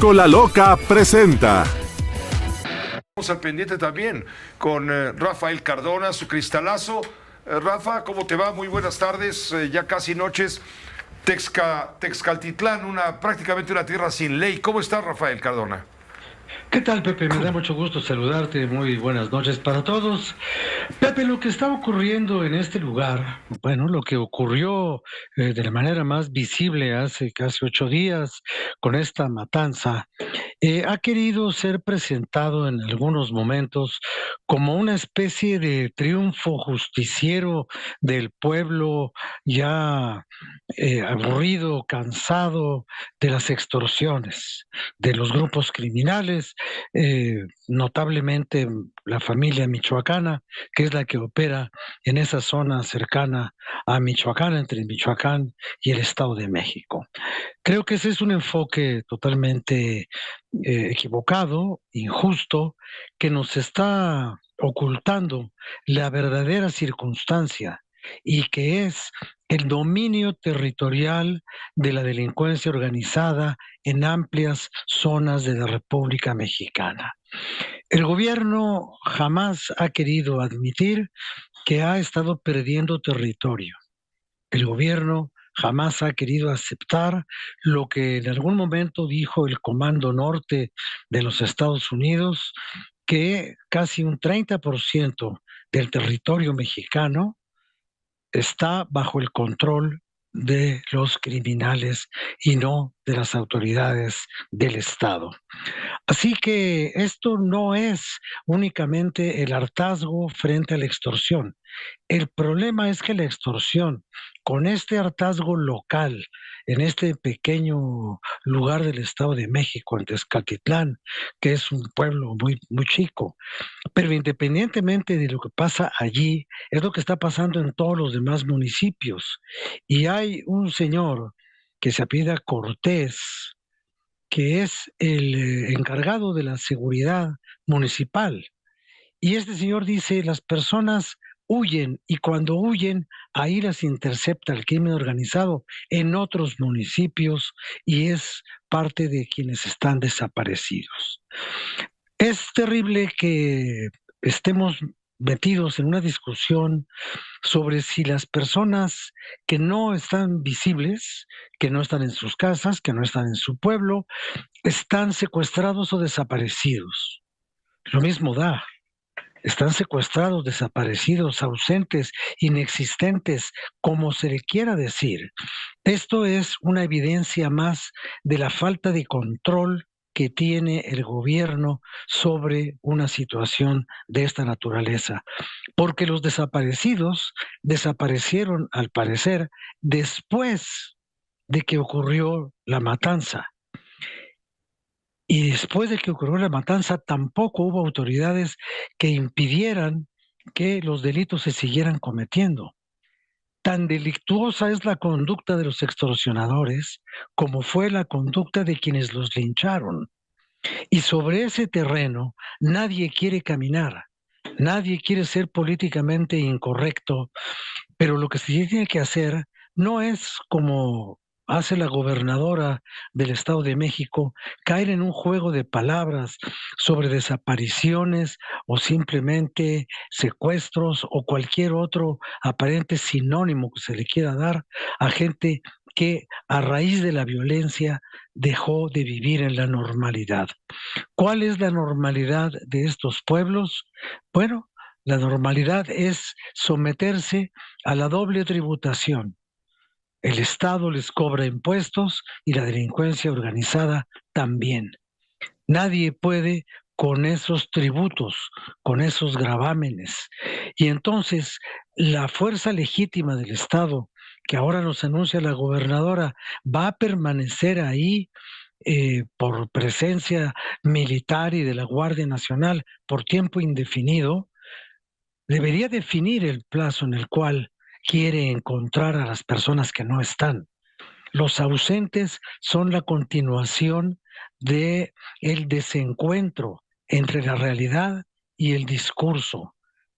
Pícola Loca presenta. Estamos al pendiente también con Rafael Cardona, su cristalazo. Rafa, ¿cómo te va? Muy buenas tardes, ya casi noches. Texcaltitlán, prácticamente una tierra sin ley. ¿Cómo estás, Rafael Cardona? ¿Qué tal, Pepe? Me da mucho gusto saludarte. Muy buenas noches para todos. Pepe, lo que está ocurriendo en este lugar, bueno, lo que ocurrió de la manera más visible hace casi 8 días con esta matanza, ha querido ser presentado en algunos momentos como una especie de triunfo justiciero del pueblo ya aburrido, cansado de las extorsiones de los grupos criminales, notablemente la familia michoacana, que es la que opera en esa zona cercana a Michoacán, entre Michoacán y el Estado de México. Creo que ese es un enfoque totalmente equivocado, injusto, que nos está ocultando la verdadera circunstancia y que es el dominio territorial de la delincuencia organizada en amplias zonas de la República Mexicana. El gobierno jamás ha querido admitir que ha estado perdiendo territorio. El gobierno jamás ha querido aceptar lo que en algún momento dijo el Comando Norte de los Estados Unidos, que casi un 30% del territorio mexicano está bajo el control de los criminales y no de las autoridades del Estado. Así que esto no es únicamente el hartazgo frente a la extorsión. El problema es que la extorsión, con este hartazgo local, en este pequeño lugar del Estado de México, en Texcaltitlán, que es un pueblo muy, muy chico, pero independientemente de lo que pasa allí, es lo que está pasando en todos los demás municipios. Y hay un señor que se apellida Cortés, que es el encargado de la seguridad municipal. Y este señor dice, las personas huyen y cuando huyen, ahí las intercepta el crimen organizado en otros municipios y es parte de quienes están desaparecidos. Es terrible que estemos metidos en una discusión sobre si las personas que no están visibles, que no están en sus casas, que no están en su pueblo, están secuestrados o desaparecidos. Lo mismo da. Están secuestrados, desaparecidos, ausentes, inexistentes, como se le quiera decir. Esto es una evidencia más de la falta de control que tiene el gobierno sobre una situación de esta naturaleza, porque los desaparecidos desaparecieron, al parecer, después de que ocurrió la matanza. Y después de que ocurrió la matanza, tampoco hubo autoridades que impidieran que los delitos se siguieran cometiendo. Tan delictuosa es la conducta de los extorsionadores como fue la conducta de quienes los lincharon. Y sobre ese terreno nadie quiere caminar, nadie quiere ser políticamente incorrecto, pero lo que se tiene que hacer no es como hace la gobernadora del Estado de México, caer en un juego de palabras sobre desapariciones o simplemente secuestros o cualquier otro aparente sinónimo que se le quiera dar a gente que a raíz de la violencia dejó de vivir en la normalidad. ¿Cuál es la normalidad de estos pueblos? Bueno, la normalidad es someterse a la doble tributación. El Estado les cobra impuestos y la delincuencia organizada también. Nadie puede con esos tributos, con esos gravámenes. Y entonces la fuerza legítima del Estado, que ahora nos anuncia la gobernadora, va a permanecer ahí por presencia militar y de la Guardia Nacional por tiempo indefinido, debería definir el plazo en el cual quiere encontrar a las personas que no están. Los ausentes son la continuación de el desencuentro entre la realidad y el discurso.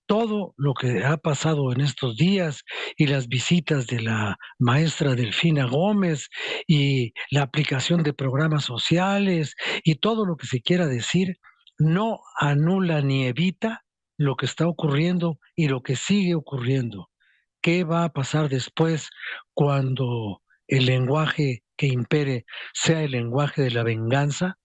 todo lo que ha pasado en estos días y las visitas de la maestra Delfina Gómez y la aplicación de programas sociales y todo lo que se quiera decir, no anula ni evita lo que está ocurriendo y lo que sigue ocurriendo. ¿Qué va a pasar después cuando el lenguaje que impere sea el lenguaje de la venganza?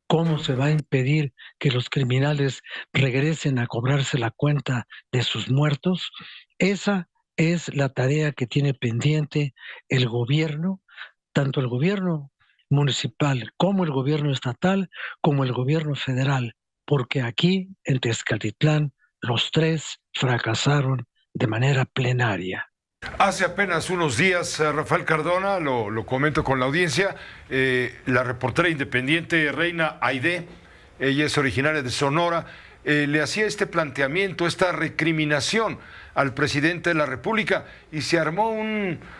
¿Cómo se va a impedir que los criminales regresen a cobrarse la cuenta de sus muertos? Esa es la tarea que tiene pendiente el gobierno, tanto el gobierno municipal como el gobierno estatal, como el gobierno federal, porque aquí en Tezcatitlán los tres fracasaron de manera plenaria. Hace apenas unos días, Rafael Cardona, lo comento con la audiencia, la reportera independiente Reina Aide, ella es originaria de Sonora, le hacía este planteamiento, esta recriminación al presidente de la República y se armó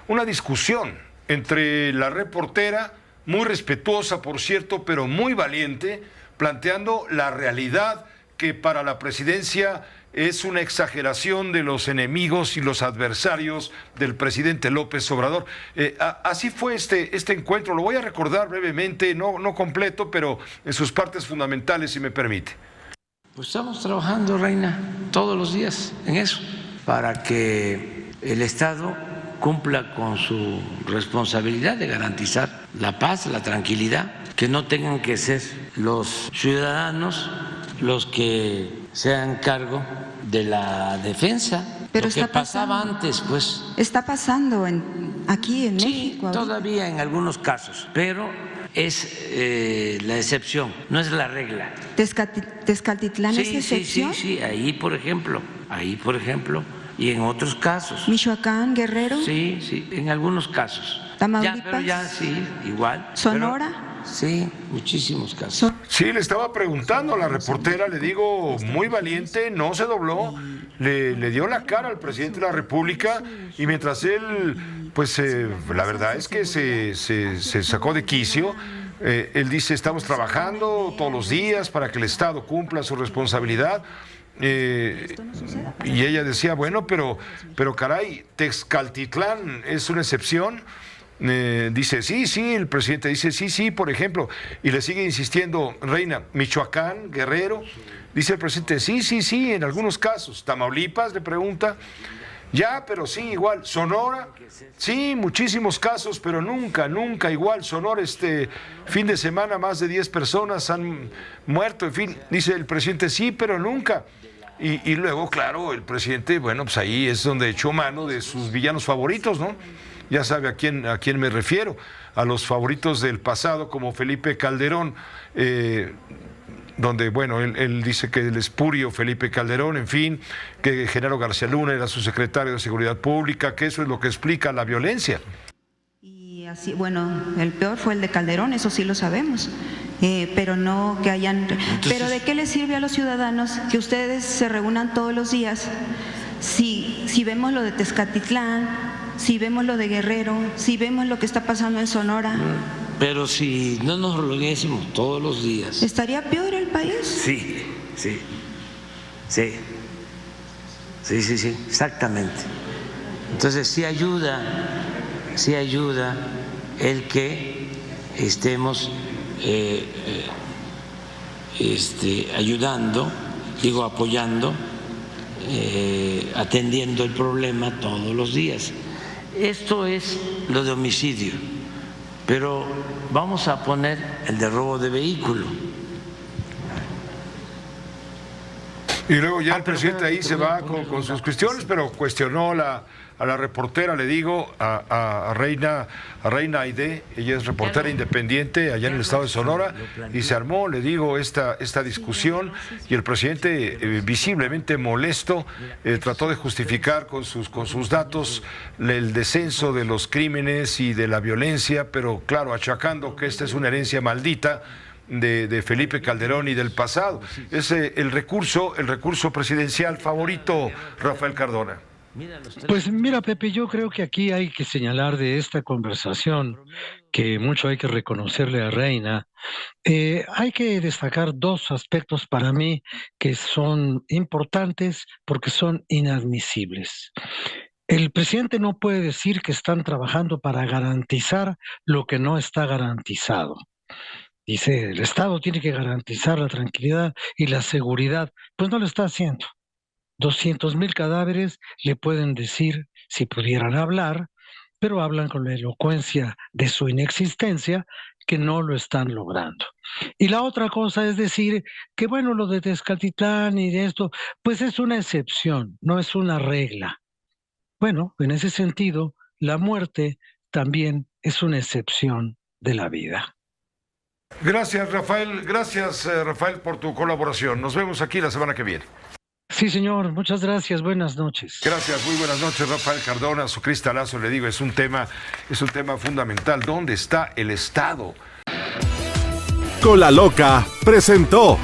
una discusión entre la reportera, muy respetuosa por cierto, pero muy valiente, planteando la realidad que para la presidencia es una exageración de los enemigos y los adversarios del presidente López Obrador. Así fue este encuentro, lo voy a recordar brevemente, no completo, pero en sus partes fundamentales, si me permite. Pues estamos trabajando, Reina, todos los días en eso, para que el Estado cumpla con su responsabilidad de garantizar la paz, la tranquilidad, que no tengan que ser los ciudadanos los que se hagan cargo de la defensa. Pero lo que pasaba antes, pues. Está pasando aquí en México. Todavía en algunos casos, pero es la excepción, no es la regla. ¿Tezcatitlán es excepción? Sí, ahí por ejemplo, y en otros casos. ¿Michoacán, Guerrero? Sí, en algunos casos. ¿Tamaulipas? Pero ya sí, igual. ¿Sonora? Pero, sí, muchísimos casos. Sí, le estaba preguntando a la reportera, le digo, muy valiente, no se dobló, le dio la cara al presidente de la República y mientras él, pues la verdad es que se sacó de quicio. Él dice, estamos trabajando todos los días para que el Estado cumpla su responsabilidad. Y ella decía, bueno, pero caray, Tezcatitlán es una excepción. Dice, sí, el presidente dice, sí, por ejemplo, y le sigue insistiendo, Reina, Michoacán, Guerrero, dice el presidente, sí, en algunos casos. Tamaulipas, le pregunta, ya, pero sí, igual. Sonora, sí, muchísimos casos, pero nunca igual. Sonora, este fin de semana más de 10 personas han muerto, en fin, dice el presidente, sí, pero nunca. Y luego, claro, el presidente, bueno, pues ahí es donde echó mano de sus villanos favoritos, ¿no? Ya sabe a quién me refiero, a los favoritos del pasado como Felipe Calderón, donde, bueno, él dice que el espurio Felipe Calderón, en fin, que Genaro García Luna era su secretario de Seguridad Pública, que eso es lo que explica la violencia. Y así, bueno, el peor fue el de Calderón, eso sí lo sabemos, pero no que hayan... Entonces, pero ¿de qué les sirve a los ciudadanos que ustedes se reúnan todos los días si vemos lo de Tezcatitlán, si vemos lo de Guerrero, si vemos lo que está pasando en Sonora? Pero si no nos reuniésemos todos los días, ¿estaría peor el país? Sí, exactamente. Entonces sí ayuda el que estemos apoyando, atendiendo el problema todos los días. Esto es lo de homicidio, pero vamos a poner el de robo de vehículo. Y luego ya el presidente ahí se va con sus cuestiones, pero cuestionó a la reportera, le digo, a Reina Aide, ella es reportera independiente allá en el estado de Sonora, y se armó, le digo, esta discusión, y el presidente, visiblemente molesto, trató de justificar con sus datos el descenso de los crímenes y de la violencia, pero claro, achacando que esta es una herencia maldita de Felipe Calderón y del pasado. Es el recurso presidencial favorito, Rafael Cardona. Pues mira, Pepe, yo creo que aquí hay que señalar de esta conversación que mucho hay que reconocerle a Reina. Hay que destacar dos aspectos para mí que son importantes porque son inadmisibles. El presidente no puede decir que están trabajando para garantizar lo que no está garantizado. Dice, el Estado tiene que garantizar la tranquilidad y la seguridad. Pues no lo está haciendo. 200,000 cadáveres le pueden decir, si pudieran hablar, pero hablan con la elocuencia de su inexistencia, que no lo están logrando. Y la otra cosa es decir que, bueno, lo de Tezcatitlán y de esto, pues es una excepción, no es una regla. Bueno, en ese sentido, la muerte también es una excepción de la vida. Gracias, Rafael, por tu colaboración. Nos vemos aquí la semana que viene. Sí, señor, muchas gracias, buenas noches. Gracias, muy buenas noches, Rafael Cardona. Su cristalazo, le digo, es un tema fundamental. ¿Dónde está el Estado? Con la Loca presentó